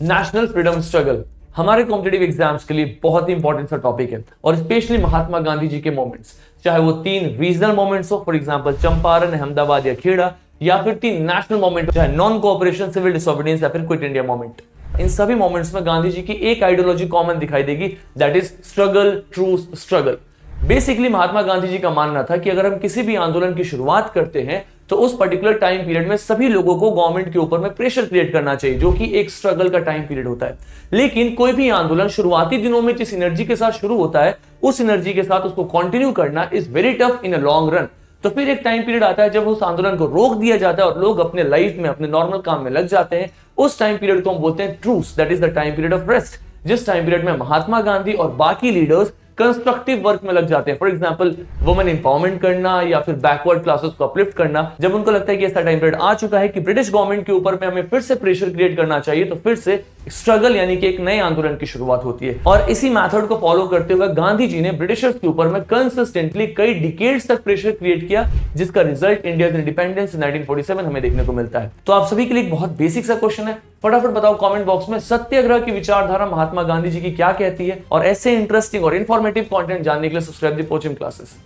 National freedom struggle हमारे competitive exams के लिए बहुत ही इंपॉर्टेंट सा टॉपिक है और स्पेशली महात्मा गांधी जी के मोमेंट्स, चाहे वो 3 रीजनल मोमेंट्स हो, फॉर एग्जांपल चंपारण, अहमदाबाद या खेड़ा, या फिर 3 नेशनल मोमेंट, चाहे नॉन कोऑपरेशन, सिविल डिसोबीडियंस या फिर क्विट इंडिया मोमेंट। इन सभी मोमेंट्स में गांधी जी की एक आइडियोलॉजी कॉमन दिखाई देगी, that is struggle, truth, struggle. Basically Mahatma Gandhi ji का मानना था कि अगर हम किसी भी आंदोलन की शुरुआत करते हैं तो उस पर्टिकुलर टाइम पीरियड में सभी लोगों को गवर्नमेंट के ऊपर में प्रेशर क्रिएट करना चाहिए, जो कि एक स्ट्रगल का टाइम पीरियड होता है। लेकिन कोई भी आंदोलन शुरुआती दिनों में जिस एनर्जी के साथ शुरू होता है, उस एनर्जी के साथ उसको कंटिन्यू करना is very tough in a long run. तो फिर एक टाइम पीरियड आता है जब उस आंदोलन को रोक दिया जाता है और लोग अपने लाइफ में, अपने नॉर्मल काम में लग जाते हैं। उस टाइम पीरियड को हम बोलते हैं truce, that is the time period of rest, जिस टाइम पीरियड में महात्मा गांधी और बाकी लीडर्स कंस्ट्रक्टिव वर्क में लग जाते हैं। फॉर एग्जांपल वुमेन इंपावरमेंट करना या फिर बैकवर्ड क्लासेस को अपलिफ्ट करना। जब उनको लगता है कि ऐसा टाइम पीरियड आ चुका है कि ब्रिटिश गवर्नमेंट के ऊपर में हमें फिर से प्रेशर क्रिएट करना चाहिए, तो फिर से स्ट्रगल यानी कि एक नए आंदोलन की शुरुआत होती है। और इसी मेथड को फॉलो करते हुए गांधी जी ने ब्रिटिशर्स के ऊपर में कंसिस्टेंटली कई डिकेड्स तक प्रेशर क्रिएट किया, जिसका रिजल्ट इंडिया इंडिपेंडेंस 1947 हमें देखने को मिलता है। तो आप सभी के लिए एक बहुत बेसिक सा क्वेश्चन है, फटाफट बताओ कमेंट बॉक्स में सत्याग्रह की विचारधारा महात्मा गांधी जी की क्या कहती है। और ऐसे इंटरेस्टिंग और इंफॉर्मेटिव कंटेंट जानने के लिए सब्सक्राइब द कोचिंग क्लासेस।